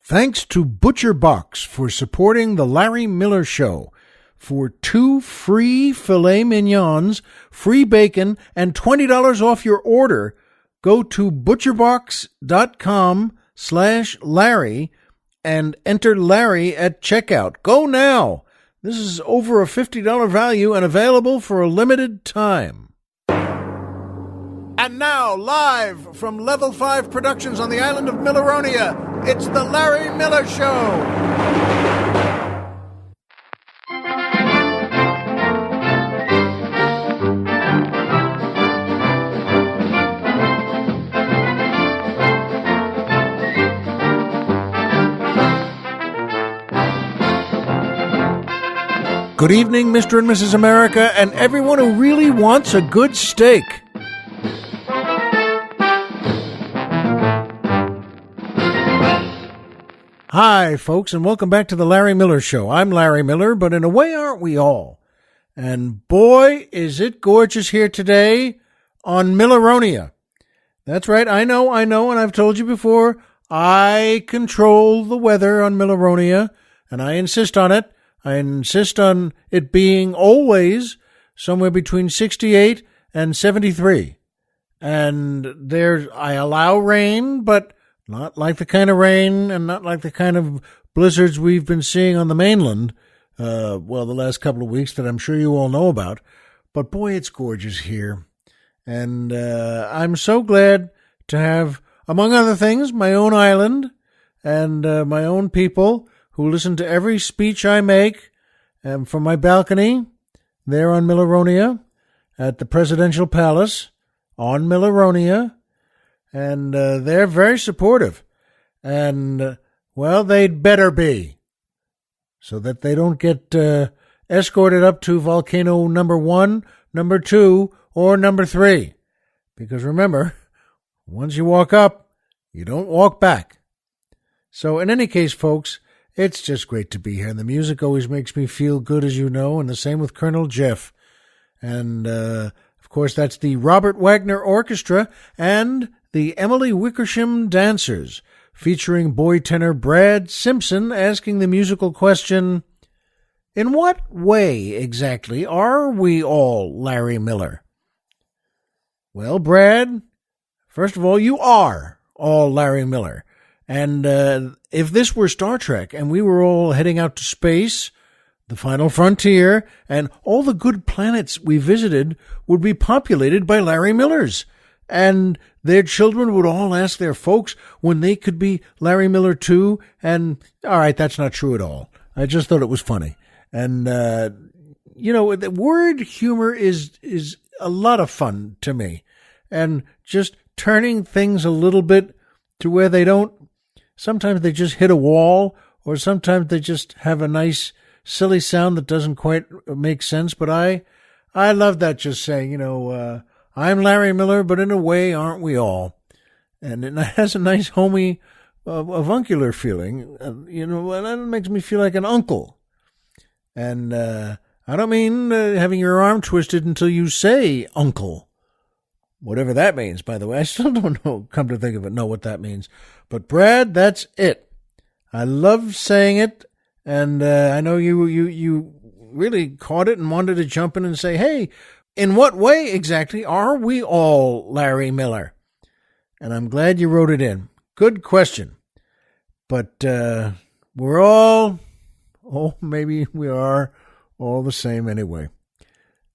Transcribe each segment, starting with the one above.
Thanks to ButcherBox for supporting The Larry Miller Show. For 2 free Filet Mignons, free bacon, and $20 off your order, go to ButcherBox.com/Larry and enter Larry at checkout. Go now! This is over a $50 value and available for a limited time. And now, live from Level 5 Productions on the island of Milleronia, it's The Larry Miller Show. Good evening, Mr. and Mrs. America, and everyone who really wants a good steak. Hi, folks, and welcome back to the Larry Miller Show. I'm Larry Miller, but in a way, aren't we all? And boy, is it gorgeous here today on Milleronia. That's right, I know, and I've told you before, I control the weather on Milleronia, and I insist on it. I insist on it being always somewhere between 68 and 73. And I allow rain, but not like the kind of rain and not like the kind of blizzards we've been seeing on the mainland, the last couple of weeks that I'm sure you all know about. But boy, it's gorgeous here. And I'm so glad to have, among other things, my own island and my own people who listen to every speech I make from my balcony there on Milleronia at the Presidential Palace on Milleronia. And they're very supportive. And, they'd better be, so that they don't get escorted up to volcano number 1, number 2, or number 3. Because remember, once you walk up, you don't walk back. So in any case, folks, it's just great to be here. And the music always makes me feel good, as you know, and the same with Colonel Jeff. And, of course, that's the Robert Wagner Orchestra and the Emily Wickersham Dancers, featuring boy tenor Brad Simpson asking the musical question, in what way exactly are we all Larry Miller? Well, Brad, first of all, you are all Larry Miller. And if this were Star Trek and we were all heading out to space, the final frontier, and all the good planets we visited would be populated by Larry Millers. And their children would all ask their folks when they could be Larry Miller too. And, all right, that's not true at all. I just thought it was funny. And, the word humor is a lot of fun to me. And just turning things a little bit to where they don't, sometimes they just hit a wall, or sometimes they just have a nice, silly sound that doesn't quite make sense. But I love that, just saying, I'm Larry Miller, but in a way, aren't we all? And it has a nice homey, avuncular feeling, and that makes me feel like an uncle. And I don't mean having your arm twisted until you say uncle. Whatever that means, by the way. I still don't know, come to think of it, know what that means. But Brad, that's it. I love saying it, and I know you really caught it and wanted to jump in and say, hey, in what way exactly are we all Larry Miller? And I'm glad you wrote it in. Good question. But we're all, maybe we are all the same anyway.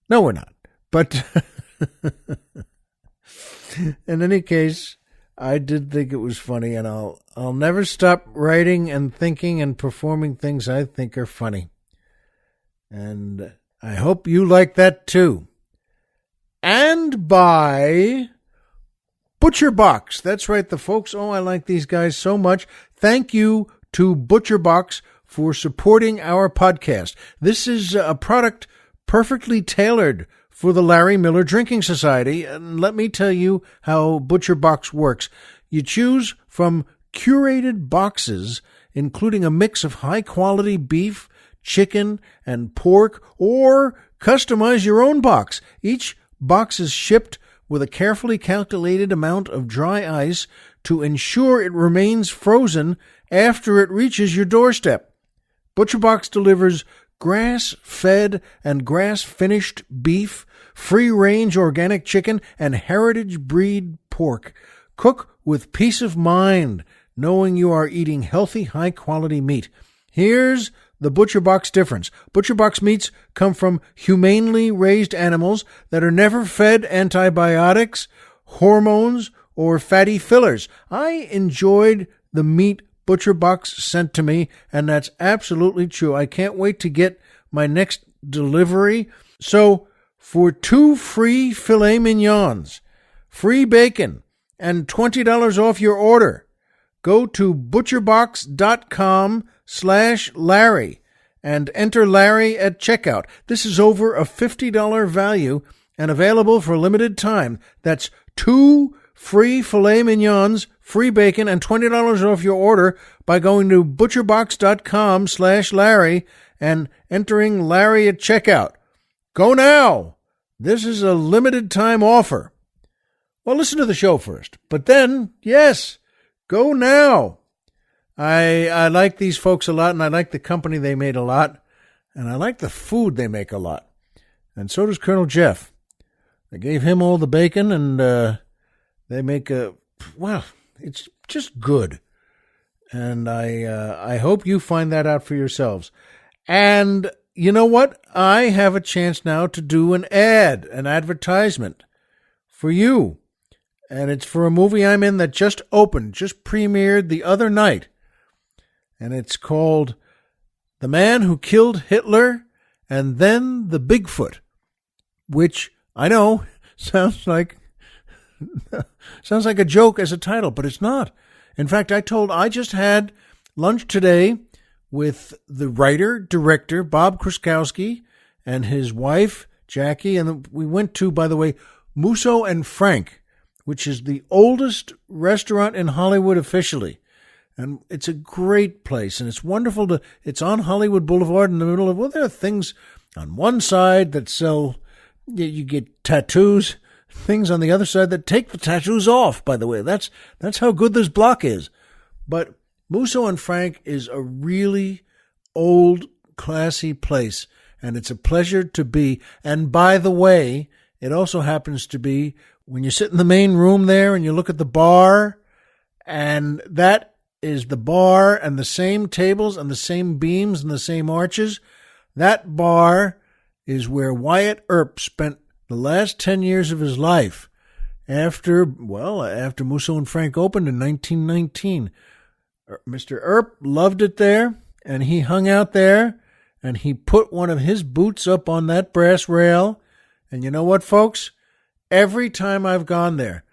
No, we're not. But in any case, I did think it was funny, and I'll never stop writing and thinking and performing things I think are funny. And I hope you like that too. And by ButcherBox. That's right, the folks. I like these guys so much. Thank you to ButcherBox for supporting our podcast. This is a product perfectly tailored for the Larry Miller Drinking Society. And let me tell you how ButcherBox works. You choose from curated boxes, including a mix of high-quality beef, chicken, and pork, or customize your own box. Each box is shipped with a carefully calculated amount of dry ice to ensure it remains frozen after it reaches your doorstep. ButcherBox delivers grass-fed and grass-finished beef, free-range organic chicken, and heritage breed pork. Cook with peace of mind, knowing you are eating healthy, high-quality meat. Here's the ButcherBox difference. ButcherBox meats come from humanely raised animals that are never fed antibiotics, hormones, or fatty fillers. I enjoyed the meat ButcherBox sent to me, and that's absolutely true. I can't wait to get my next delivery. So, for 2 free Filet Mignons, free bacon, and $20 off your order, go to butcherbox.com/Larry and enter Larry at checkout. This is over a $50 value and available for a limited time. That's 2 free Filet Mignons, free bacon, and $20 off your order by going to butcherbox.com/Larry and entering Larry at checkout. Go now. This is a limited time offer. Well, listen to the show first, but then, yes, go now. I like these folks a lot, and I like the company they made a lot, and I like the food they make a lot. And so does Colonel Jeff. I gave him all the bacon, and they make it's just good. And I hope you find that out for yourselves. And you know what? I have a chance now to do an advertisement for you. And it's for a movie I'm in that just opened, just premiered the other night. And it's called The Man Who Killed Hitler and Then the Bigfoot, which I know sounds like a joke as a title, but it's not. In fact, I just had lunch today with the writer, director, Bob Kruskowski, and his wife, Jackie. And we went to, by the way, Musso and Frank, which is the oldest restaurant in Hollywood officially. And it's a great place, and it's wonderful it's on Hollywood Boulevard in the middle of, there are things on one side that sell, you get tattoos, things on the other side that take the tattoos off, by the way. That's how good this block is. But Musso and Frank is a really old, classy place, and it's a pleasure to be. And by the way, it also happens to be when you sit in the main room there and you look at the bar, and that is the bar and the same tables and the same beams and the same arches. That bar is where Wyatt Earp spent the last 10 years of his life after Musso and Frank opened in 1919. Mr. Earp loved it there, and he hung out there, and he put one of his boots up on that brass rail. And you know what, folks? Every time I've gone there,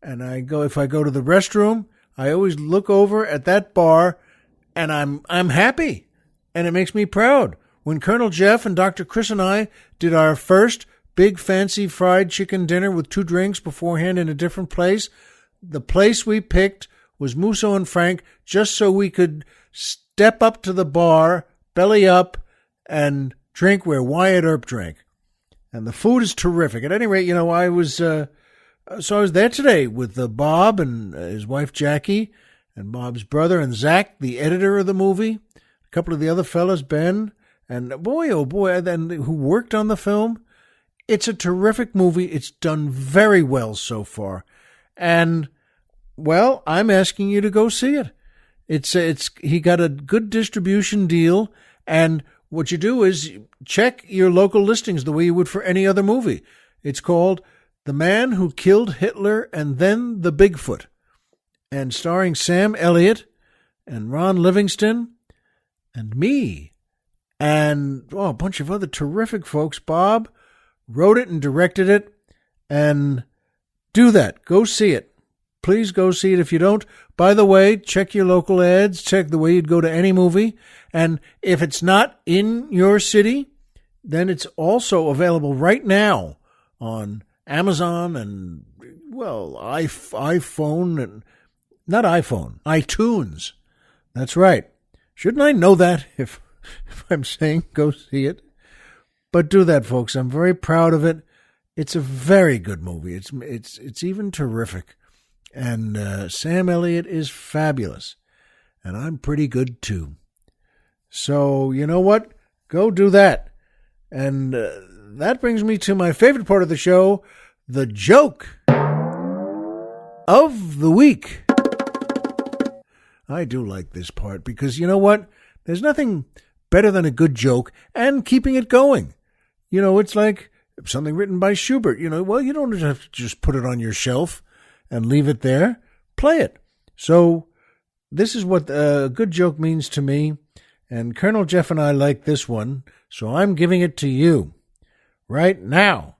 and if I go to the restroom, I always look over at that bar, and I'm happy, and it makes me proud. When Colonel Jeff and Dr. Chris and I did our first big fancy fried chicken dinner with 2 drinks beforehand in a different place, the place we picked was Musso and Frank, just so we could step up to the bar, belly up, and drink where Wyatt Earp drank. And the food is terrific. At any rate, I was there today with Bob and his wife Jackie, and Bob's brother and Zach, the editor of the movie, a couple of the other fellas, Ben, and who worked on the film. It's a terrific movie. It's done very well so far. And, well, I'm asking you to go see it. He got a good distribution deal, and what you do is check your local listings the way you would for any other movie. It's called The Man Who Killed Hitler and Then the Bigfoot, and starring Sam Elliott and Ron Livingston and me and a bunch of other terrific folks. Bob wrote it and directed it, and do that. Go see it. Please go see it. If you don't, by the way, check your local ads, check the way you'd go to any movie, and if it's not in your city, then it's also available right now on Amazon and, iPhone and, not iPhone, iTunes. That's right. Shouldn't I know that if I'm saying go see it? But do that, folks. I'm very proud of it. It's a very good movie. It's even terrific. And Sam Elliott is fabulous. And I'm pretty good, too. So, you know what? Go do that. And that brings me to my favorite part of the show, the joke of the week. I do like this part because, you know what? There's nothing better than a good joke and keeping it going. You know, it's like something written by Schubert. You know, well, you don't have to just put it on your shelf and leave it there. Play it. So this is what a good joke means to me. And Colonel Jeff and I like this one, so I'm giving it to you right now.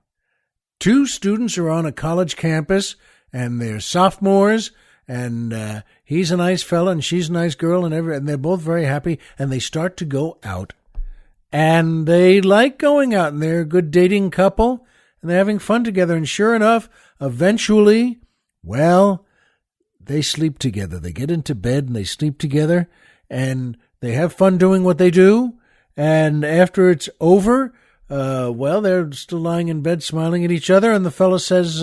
2 students are on a college campus, and they're sophomores, and he's a nice fella, and she's a nice girl, and they're both very happy, and they start to go out. And they like going out, and they're a good dating couple, and they're having fun together, and sure enough, eventually, well, they sleep together. They get into bed, and they sleep together, and they have fun doing what they do, and after it's over, well, they're still lying in bed smiling at each other, and the fellow says,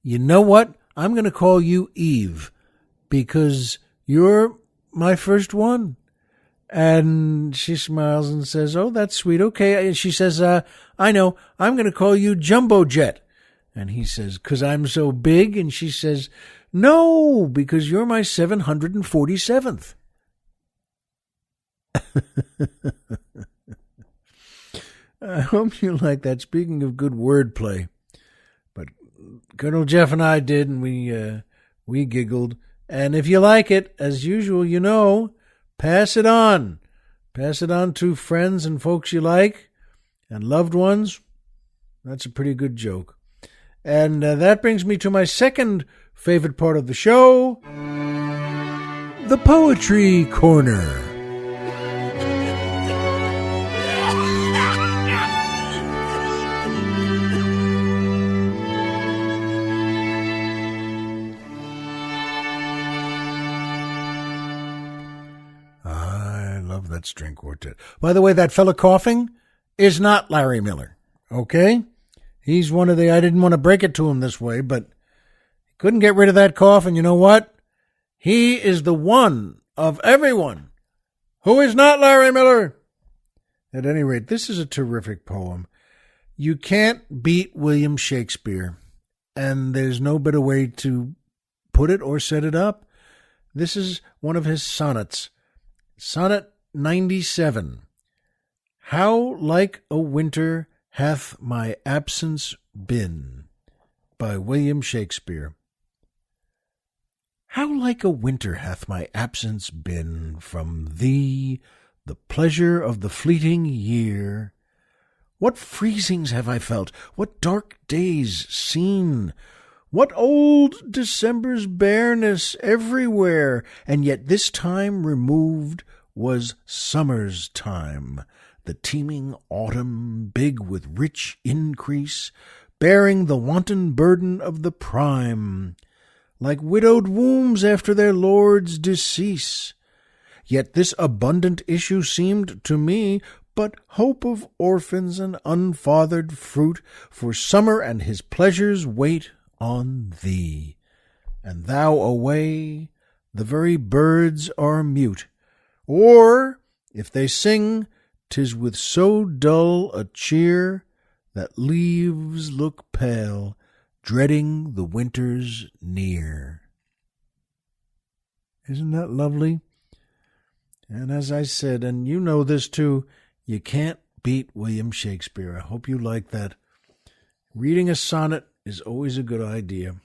you know what? I'm going to call you Eve because you're my first one. And she smiles and says, oh, that's sweet. Okay. And she says, I know. I'm going to call you Jumbo Jet. And he says, because I'm so big. And she says, no, because you're my 747th. I hope you like that. Speaking of good wordplay, but Colonel Jeff and I did, and we giggled. And if you like it, as usual, you know, pass it on. Pass it on to friends and folks you like and loved ones. That's a pretty good joke. And that brings me to my second favorite part of the show, the Poetry Corner. That string quartet. By the way, that fella coughing is not Larry Miller, okay? He's one of the, I didn't want to break it to him this way, but he couldn't get rid of that cough, and you know what? He is the one of everyone who is not Larry Miller. At any rate, this is a terrific poem. You can't beat William Shakespeare, and there's no better way to put it or set it up. This is one of his sonnets. Sonnet 97. How like a winter hath my absence been, by William Shakespeare. How like a winter hath my absence been from thee, the pleasure of the fleeting year. What freezings have I felt, what dark days seen, what old December's bareness everywhere, and yet this time removed was summer's time, the teeming autumn, big with rich increase, bearing the wanton burden of the prime, like widowed wombs after their lord's decease. Yet this abundant issue seemed to me but hope of orphans and unfathered fruit, for summer and his pleasures wait on thee. And thou away, the very birds are mute. Or, if they sing, 'tis with so dull a cheer that leaves look pale, dreading the winter's near. Isn't that lovely? And as I said, and you know this too, you can't beat William Shakespeare. I hope you like that. Reading a sonnet is always a good idea.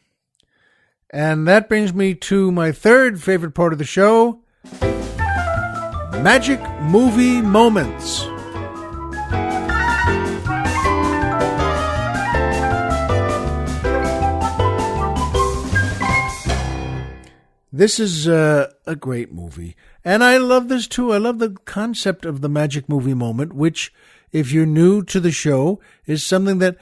And that brings me to my third favorite part of the show, Magic Movie Moments. This is a great movie, and I love this too. I love the concept of the magic movie moment, which, if you're new to the show, is something that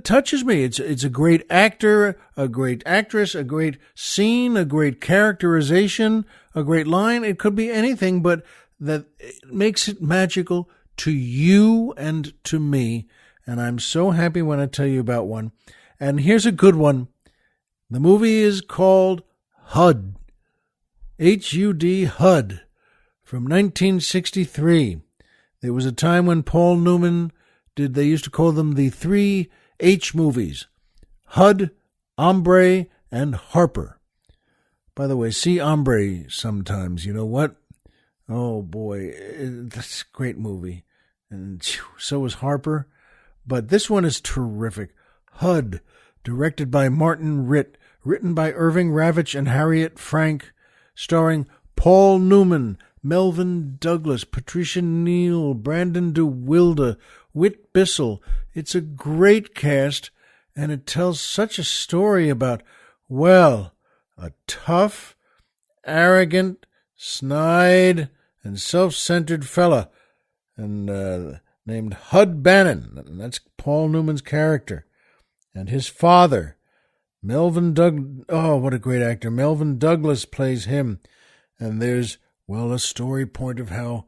touches me. It's a great actor, a great actress, a great scene, a great characterization, a great line. It could be anything, but that makes it magical to you and to me. And I'm so happy when I tell you about one. And here's a good one The movie is called HUD, H-U-D, HUD, from 1963. There was a time when Paul Newman they used to call them the 3 H movies, HUD, Hombre, and Harper. By the way, see Hombre sometimes. You know what? Oh, boy, that's a great movie. And so is Harper. But this one is terrific. HUD, directed by Martin Ritt, written by Irving Ravitch and Harriet Frank, starring Paul Newman, Melvin Douglas, Patricia Neal, Brandon DeWilde, Whit Bissell. It's a great cast, and it tells such a story about, well, a tough, arrogant, snide, and self-centered fella named Hud Bannon, and that's Paul Newman's character, and his father, what a great actor. Melvin Douglas plays him, and there's, well, a story point of how,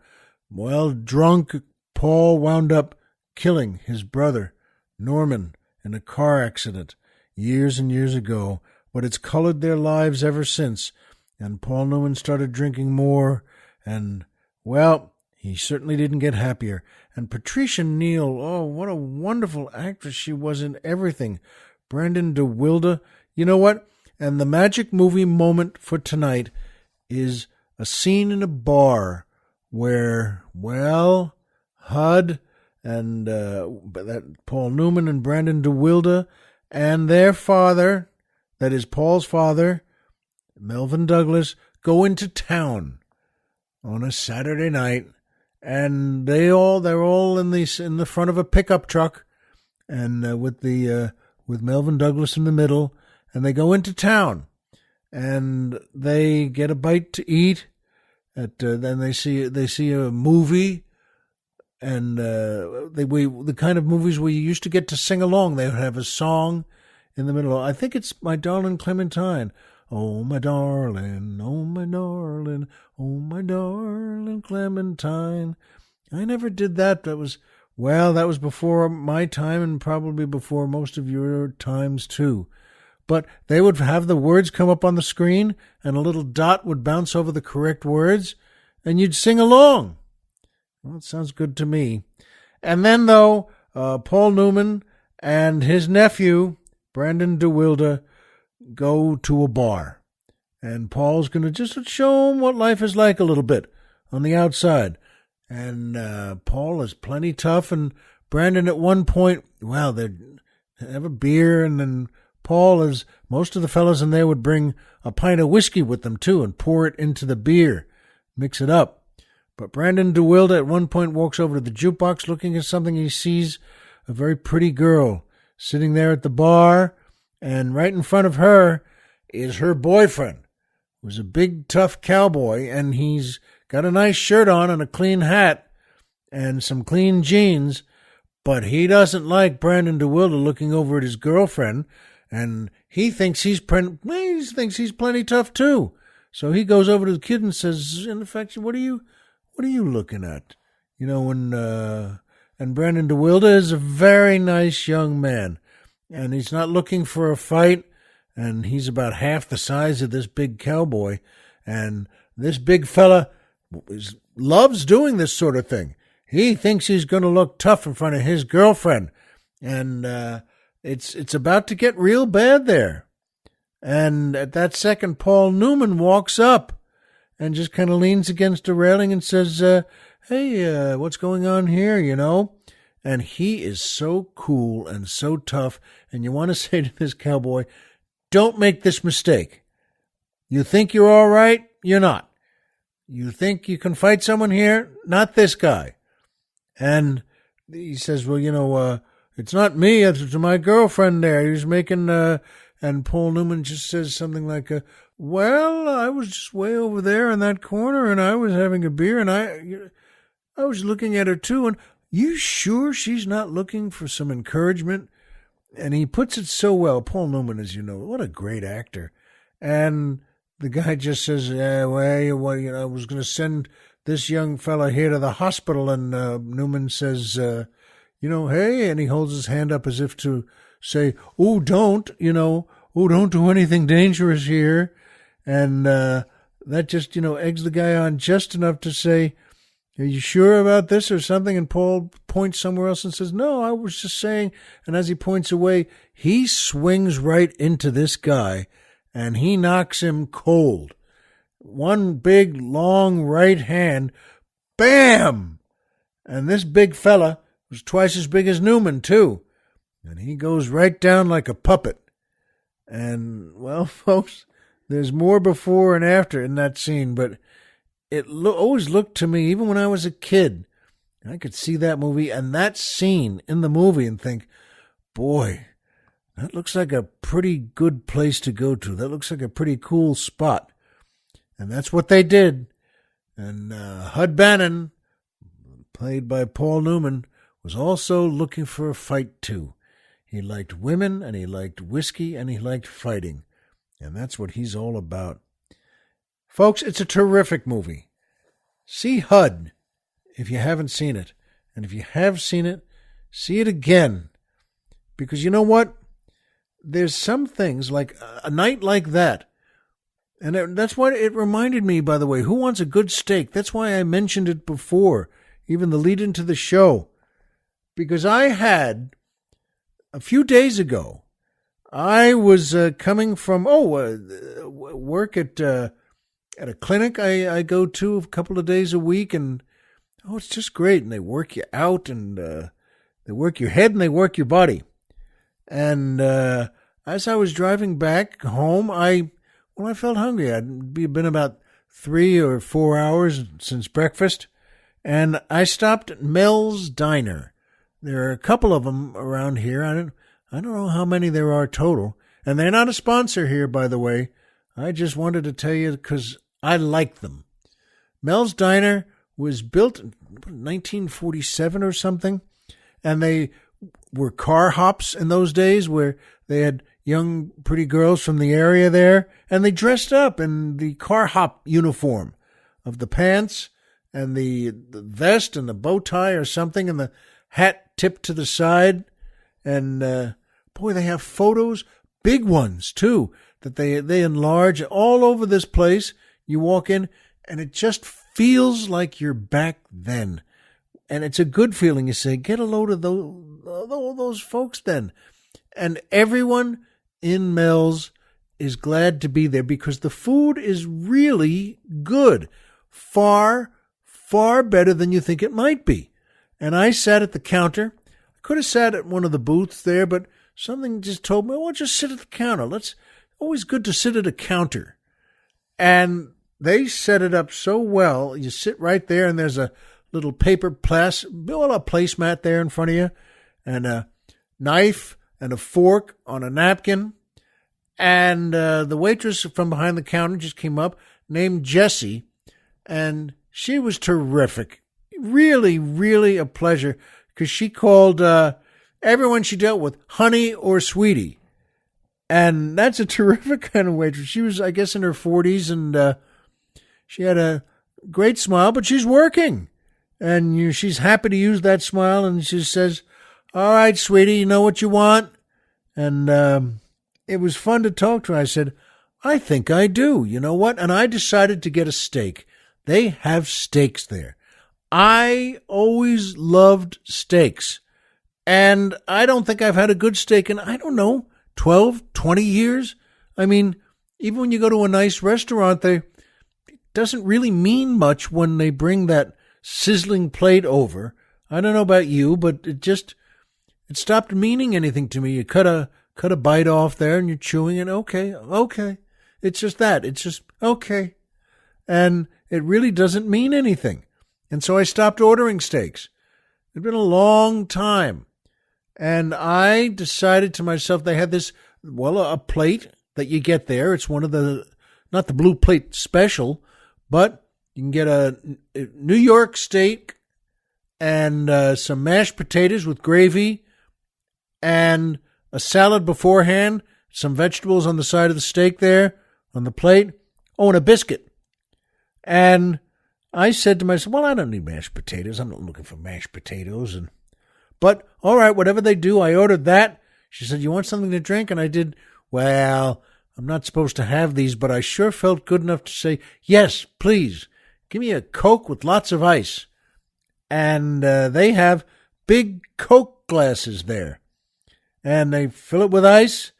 well, drunk Paul wound up killing his brother, Norman, in a car accident years and years ago, but it's colored their lives ever since, and Paul Newman started drinking more, and, well, he certainly didn't get happier. And Patricia Neal, oh, what a wonderful actress she was in everything. Brandon DeWilde, you know what? And the magic movie moment for tonight is a scene in a bar where, well, HUD and Paul Newman and Brandon DeWilde and their father, that is Paul's father, Melvin Douglas, go into town on a Saturday night, and they're all in the front of a pickup truck, and with Melvin Douglas in the middle, and they go into town, and they get a bite to eat. Then they see a movie, and the kind of movies where you used to get to sing along. They would have a song in the middle. I think it's My Darling Clementine. Oh, my darling, oh, my darling, oh, my darling Clementine. I never did that. That was before my time and probably before most of your times, too. But they would have the words come up on the screen, and a little dot would bounce over the correct words, and you'd sing along. Well, it sounds good to me. And then, though, Paul Newman and his nephew, Brandon DeWilde, go to a bar, and Paul's going to just show him what life is like a little bit on the outside. And Paul is plenty tough, and Brandon at one point, well, they have a beer, and then Paul, as most of the fellows in there, would bring a pint of whiskey with them too and pour it into the beer, mix it up. But Brandon DeWilde at one point walks over to the jukebox looking at something. He sees a very pretty girl sitting there at the bar, and right in front of her is her boyfriend, who's a big, tough cowboy, and he's got a nice shirt on and a clean hat and some clean jeans, but he doesn't like Brandon DeWilde looking over at his girlfriend, and he thinks he's plenty tough too. So he goes over to the kid and says, in effect, what are you looking at? You know, and Brandon DeWilde is a very nice young man, and he's not looking for a fight, and he's about half the size of this big cowboy, and this big fella loves doing this sort of thing. He thinks he's going to look tough in front of his girlfriend, and it's about to get real bad there. And at that second, Paul Newman walks up and just kind of leans against a railing and says, hey, what's going on here, you know? And he is so cool and so tough, and you want to say to this cowboy, don't make this mistake. You think you're all right? You're not. You think you can fight someone here? Not this guy. And he says, well, you know, it's not me, it's my girlfriend there. He's making, and Paul Newman just says something like, well, I was just way over there in that corner, and I was having a beer, and I was looking at her too, and you sure she's not looking for some encouragement? And he puts it so well. Paul Newman, as you know, what a great actor. And the guy just says, well, you know, I was going to send this young fella here to the hospital. And Newman says, you know, hey, and he holds his hand up as if to say, oh, don't, you know, oh, don't do anything dangerous here. And that just, eggs the guy on just enough to say, are you sure about this or something? And Paul points somewhere else and says, no, I was just saying. And as he points away, he swings right into this guy and he knocks him cold. One big, long right hand, bam! And this big fella was twice as big as Newman, too. And he goes right down like a puppet. And, well, folks, there's more before and after in that scene, but it always looked to me, even when I was a kid, I could see that movie and that scene in the movie and think, boy, that looks like a pretty good place to go to. That looks like a pretty cool spot. And that's what they did. And Hud Bannon, played by Paul Newman, was also looking for a fight, too. He liked women, and he liked whiskey, and he liked fighting. And that's what he's all about. Folks, it's a terrific movie. See Hud if you haven't seen it. And if you have seen it, see it again. Because you know what? There's some things, like a night like that. And that's what it reminded me, by the way. Who wants a good steak? That's why I mentioned it before, even the lead into the show. Because I had, a few days ago, I was coming from, work at a clinic I go to a couple of days a week, and it's just great. And they work you out, and they work your head, and they work your body. And as I was driving back home, I felt hungry. I'd been about 3 or 4 hours since breakfast, and I stopped at Mel's Diner. There are a couple of them around here. I don't know how many there are total, and they're not a sponsor here, by the way. I just wanted to tell you because I like them. Mel's Diner was built in 1947 or something, and they were car hops in those days where they had young, pretty girls from the area there, and they dressed up in the car hop uniform of the pants and the vest and the bow tie or something, and the hat tipped to the side. And, they have photos, big ones, too, that they enlarge all over this place. You walk in, and it just feels like you're back then. And it's a good feeling. You say, get a load of those folks then. And everyone in Mel's is glad to be there because the food is really good. Far, far better than you think it might be. And I sat at the counter. I could have sat at one of the booths there, but something just told me, just sit at the counter. Always good to sit at a counter. And they set it up so well. You sit right there, and there's a little paper placemat there in front of you, and a knife and a fork on a napkin. And the waitress from behind the counter just came up, named Jessie, and she was terrific. Really, really a pleasure, because she called everyone she dealt with honey or sweetie. And that's a terrific kind of waitress. She was, I guess, in her 40s, and she had a great smile, but she's working. And she's happy to use that smile, and she says, all right, sweetie, you know what you want? And it was fun to talk to her. I said, I think I do. You know what? And I decided to get a steak. They have steaks there. I always loved steaks. And I don't think I've had a good steak in, 12, 20 years. I mean, even when you go to a nice restaurant, it doesn't really mean much when they bring that sizzling plate over. I don't know about you, but it stopped meaning anything to me. You cut a bite off there and you're chewing it. Okay. It's just that. It's just, okay. And it really doesn't mean anything. And so I stopped ordering steaks. It'd been a long time. And I decided to myself, they had this, a plate that you get there. It's one of not the blue plate special, but you can get a New York steak and some mashed potatoes with gravy and a salad beforehand, some vegetables on the side of the steak there on the plate. And a biscuit. And I said to myself, I don't need mashed potatoes. I'm not looking for mashed potatoes. But all right, whatever they do, I ordered that. She said, you want something to drink? And I did well, I'm not supposed to have these, but I sure felt good enough to say, yes, please, give me a Coke with lots of ice. And they have big Coke glasses there. And they fill it with ice,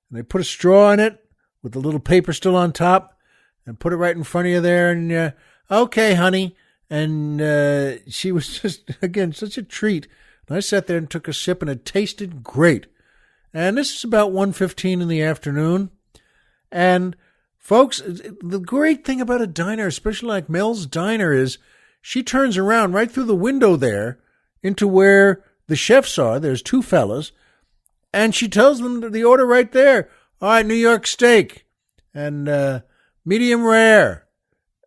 and they put a straw in it with the little paper still on top, and put it right in front of you there, and okay, honey. And she was just, again, such a treat. And I sat there and took a sip, and it tasted great. And this is about 1:15 in the afternoon. And, folks, the great thing about a diner, especially like Mel's Diner, is she turns around right through the window there into where the chefs are. There's two fellas. And she tells them the order right there. All right, New York steak and medium rare.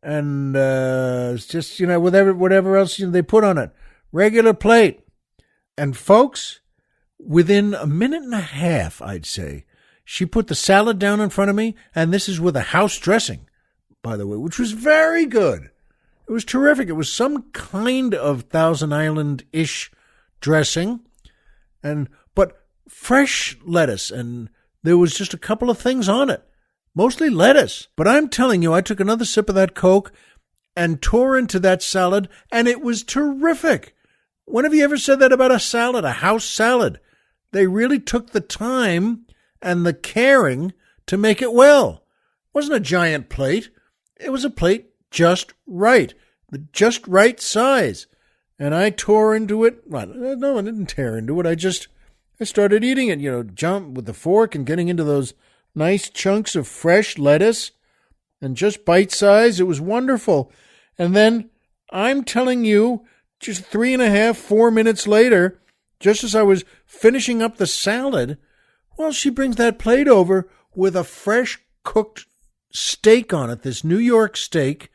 And it's just, whatever else they put on it. Regular plate. And, folks, within a minute and a half, I'd say, she put the salad down in front of me, and this is with a house dressing, by the way, which was very good. It was terrific. It was some kind of Thousand Island-ish dressing, but fresh lettuce, and there was just a couple of things on it, mostly lettuce. But I'm telling you, I took another sip of that Coke and tore into that salad, and it was terrific. When have you ever said that about a salad, a house salad? They really took the time and the caring to make it well. It wasn't a giant plate. It was a plate just right, the just right size. And I tore into it. Well, no, I didn't tear into it. I started eating it, jump with the fork and getting into those nice chunks of fresh lettuce and just bite size. It was wonderful. And then I'm telling you, just 3.5, 4 minutes later, just as I was finishing up the salad, well, she brings that plate over with a fresh cooked steak on it, this New York steak,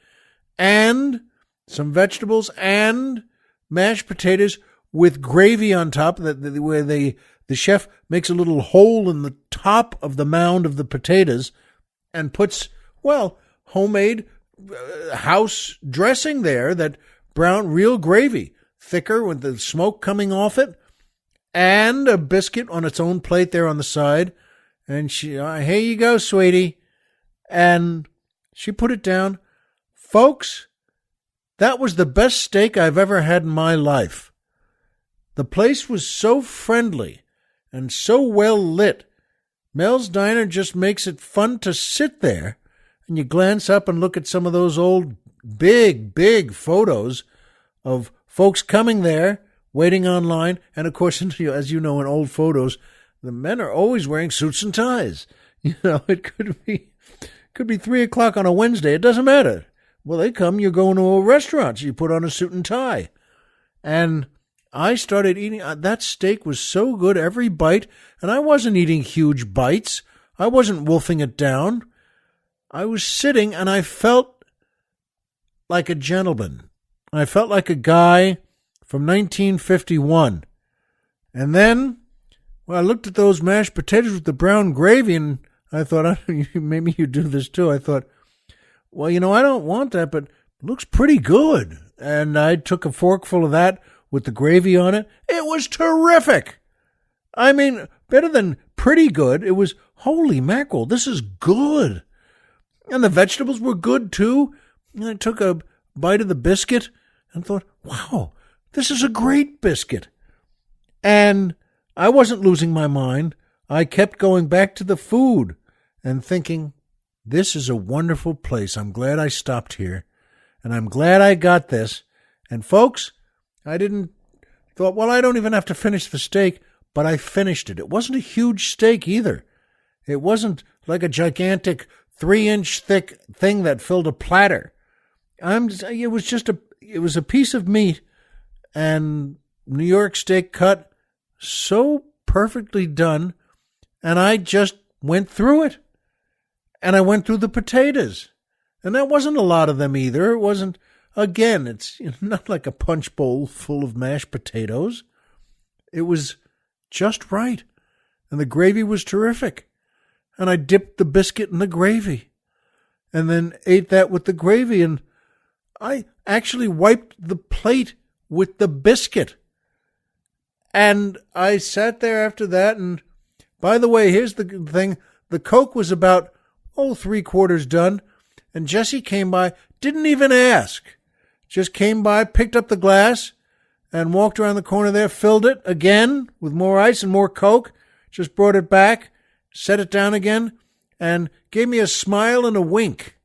and some vegetables and mashed potatoes with gravy on top, where the chef makes a little hole in the top of the mound of the potatoes and puts, homemade house dressing there, that brown, real gravy, thicker with the smoke coming off it, and a biscuit on its own plate there on the side. And she, here you go, sweetie. And she put it down. Folks, that was the best steak I've ever had in my life. The place was so friendly and so well lit. Mel's Diner just makes it fun to sit there, and you glance up and look at some of those old big photos of folks coming there, waiting online, and of course, as you know, in old photos, the men are always wearing suits and ties. It could be 3:00 on a Wednesday. It doesn't matter. Well, they come, you're going to a restaurant, so you put on a suit and tie. And I started eating. That steak was so good, every bite, and I wasn't eating huge bites. I wasn't wolfing it down. I was sitting, and I felt like a gentleman. I felt like a guy from 1951. And then, I looked at those mashed potatoes with the brown gravy, and I thought, maybe you do this too. I thought, I don't want that, but it looks pretty good. And I took a forkful of that with the gravy on it. It was terrific. I mean, better than pretty good. It was, holy mackerel, this is good. And the vegetables were good too. And I took a bite of the biscuit and thought, wow, this is a great biscuit. And I wasn't losing my mind. I kept going back to the food and thinking, this is a wonderful place. I'm glad I stopped here. And I'm glad I got this. And folks, I thought, I don't even have to finish the steak, but I finished it. It wasn't a huge steak either. It wasn't like a gigantic 3-inch thick thing that filled a platter. It was a piece of meat and New York steak cut so perfectly done, and I just went through it. And I went through the potatoes. And that wasn't a lot of them either. It wasn't, again, it's not like a punch bowl full of mashed potatoes. It was just right. And the gravy was terrific. And I dipped the biscuit in the gravy. And then ate that with the gravy. And I actually wiped the plate with the biscuit. And I sat there after that. And by the way, here's the thing. The Coke was about, three-quarters done, and Jessie came by, didn't even ask. Just came by, picked up the glass, and walked around the corner there, filled it again with more ice and more Coke, just brought it back, set it down again, and gave me a smile and a wink.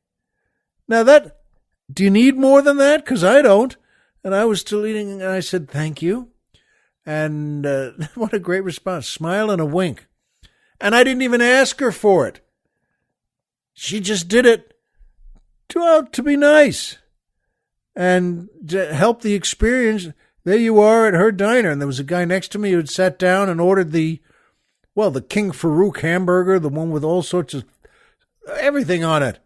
Now do you need more than that? 'Cause I don't. And I was still eating, and I said, thank you. And what a great response. Smile and a wink. And I didn't even ask her for it. She just did it to be nice and to help the experience. There you are at her diner, and there was a guy next to me who had sat down and ordered the King Farouk hamburger, the one with all sorts of everything on it.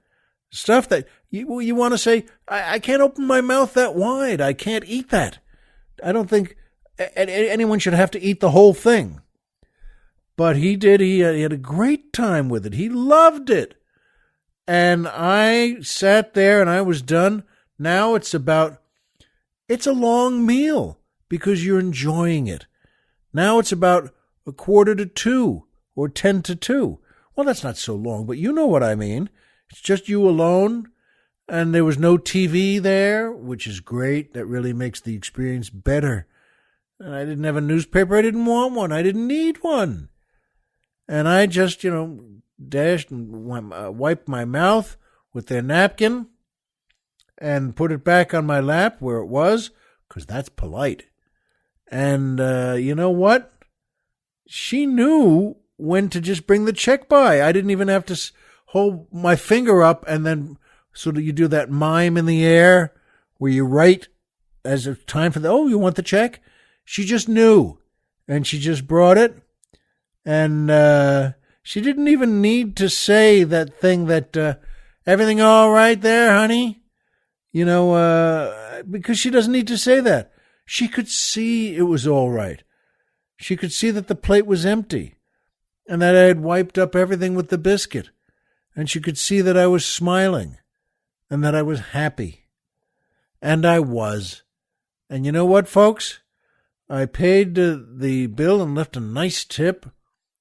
Stuff that you want to say, I can't open my mouth that wide. I can't eat that. I don't think anyone should have to eat the whole thing. But he did. He had a great time with it. He loved it. And I sat there and I was done. Now it's a long meal because you're enjoying it. Now it's about 1:45 or 1:50. Well, that's not so long, but you know what I mean. It's just you alone, and there was no TV there, which is great. That really makes the experience better. And I didn't have a newspaper. I didn't want one. I didn't need one. And I just, dashed and wiped my mouth with their napkin and put it back on my lap where it was, because that's polite. And you know what? She knew when to just bring the check by. I didn't even have to hold my finger up and then sort of you do that mime in the air where you write as a time for you want the check? She just knew, and she just brought it. And she didn't even need to say that thing that, everything all right there, honey? Because she doesn't need to say that. She could see it was all right. She could see that the plate was empty and that I had wiped up everything with the biscuit. And she could see that I was smiling and that I was happy. And I was. And you know what, folks? I paid the bill and left a nice tip.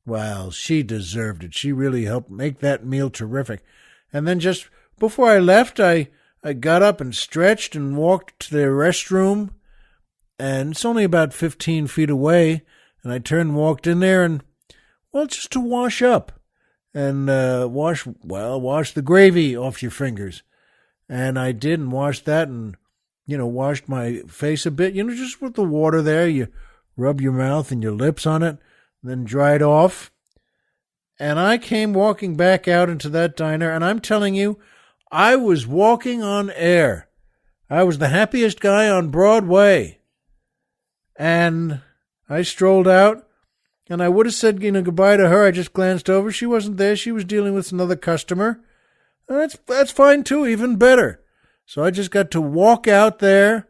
Well, she deserved it. She really helped make that meal terrific. And then just before I left, I got up and stretched and walked to the restroom. And it's only about 15 feet away. And I turned and walked in there and, just to wash up. And wash the gravy off your fingers. And I did and washed that and, washed my face a bit. Just with the water there, you rub your mouth and your lips on it, then dry it off. And I came walking back out into that diner, and I'm telling you, I was walking on air. I was the happiest guy on Broadway. And I strolled out. And I would have said, goodbye to her. I just glanced over. She wasn't there. She was dealing with another customer. And that's fine, too, even better. So I just got to walk out there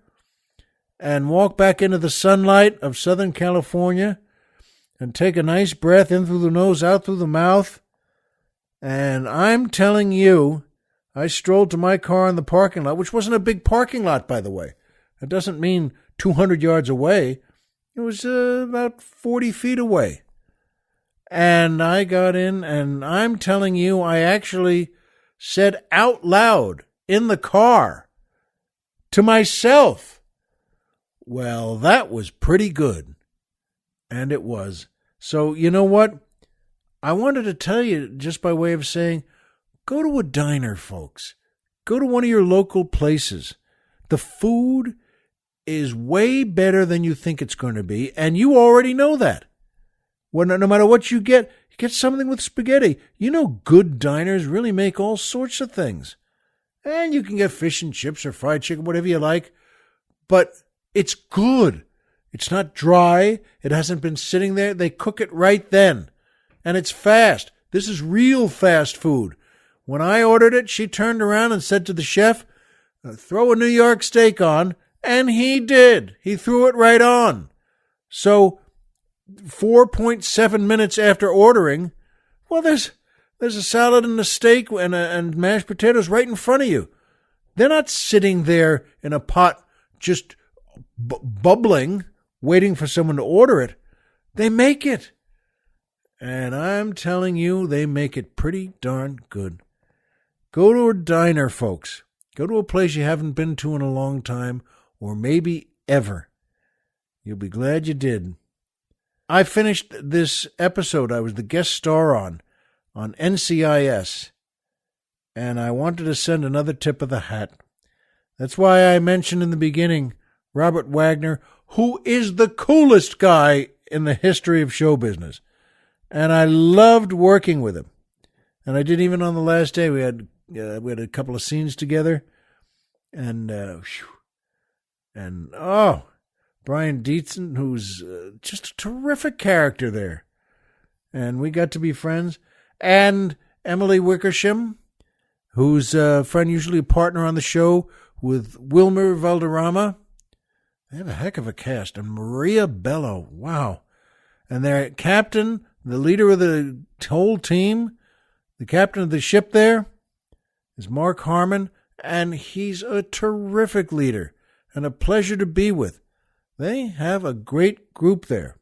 and walk back into the sunlight of Southern California and take a nice breath in through the nose, out through the mouth. And I'm telling you, I strolled to my car in the parking lot, which wasn't a big parking lot, by the way. That doesn't mean 200 yards away. It was about 40 feet away. And I got in, and I'm telling you, I actually said out loud in the car to myself, well, that was pretty good. And it was. So, you know what? I wanted to tell you, just by way of saying, go to a diner, folks. Go to one of your local places. The food is way better than you think it's going to be, and you already know that. When no matter what you get something with spaghetti. Good diners really make all sorts of things. And you can get fish and chips or fried chicken, whatever you like. But it's good. It's not dry. It hasn't been sitting there. They cook it right then. And it's fast. This is real fast food. When I ordered it, she turned around and said to the chef, throw a New York steak on. And he did. He threw it right on. So 4.7 minutes after ordering, there's a salad and a steak and mashed potatoes right in front of you. They're not sitting there in a pot just bubbling, waiting for someone to order it. They make it. And I'm telling you, they make it pretty darn good. Go to a diner, folks. Go to a place you haven't been to in a long time, or maybe ever. You'll be glad you did. I finished this episode I was the guest star on NCIS, and I wanted to send another tip of the hat. That's why I mentioned in the beginning Robert Wagner, who is the coolest guy in the history of show business. And I loved working with him. And I did even on the last day. We had a couple of scenes together. And, Brian Dietzen, who's just a terrific character there. And we got to be friends. And Emily Wickersham, who's a friend, usually a partner on the show, with Wilmer Valderrama. They have a heck of a cast. And Maria Bello, wow. And their captain, the leader of the whole team, the captain of the ship there, is Mark Harmon, and he's a terrific leader and a pleasure to be with. They have a great group there.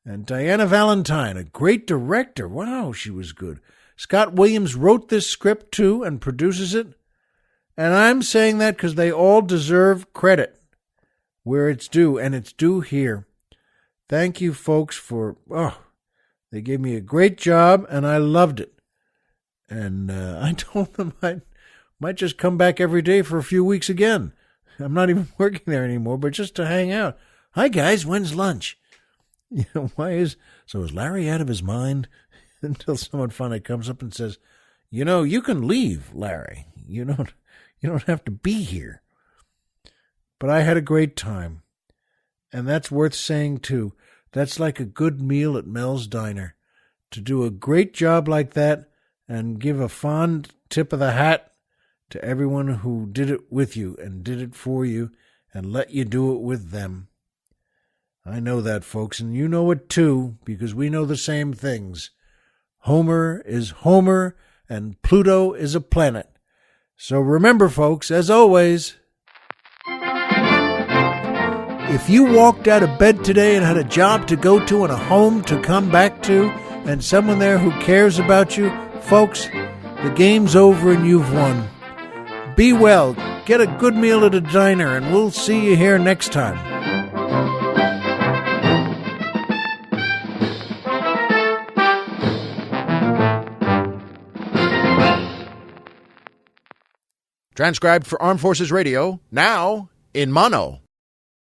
And Diana Valentine, a great director. Wow, she was good. Scott Williams wrote this script, too, and produces it. And I'm saying that because they all deserve credit where it's due, and it's due here. Thank you, folks, they gave me a great job, and I loved it. And I told them I might just come back every day for a few weeks again. I'm not even working there anymore, but just to hang out. Hi, guys, when's lunch? You know, is Larry out of his mind? Until someone finally comes up and says, you know, you can leave, Larry. You don't have to be here. But I had a great time. And that's worth saying, too. That's like a good meal at Mel's Diner. To do a great job like that and give a fond tip of the hat to everyone who did it with you and did it for you and let you do it with them. I know that, folks, and you know it, too, because we know the same things. Homer is Homer, and Pluto is a planet. So remember, folks, as always, if you walked out of bed today and had a job to go to and a home to come back to and someone there who cares about you, folks, the game's over and you've won. Be well, get a good meal at a diner, and we'll see you here next time. Transcribed for Armed Forces Radio, now in mono.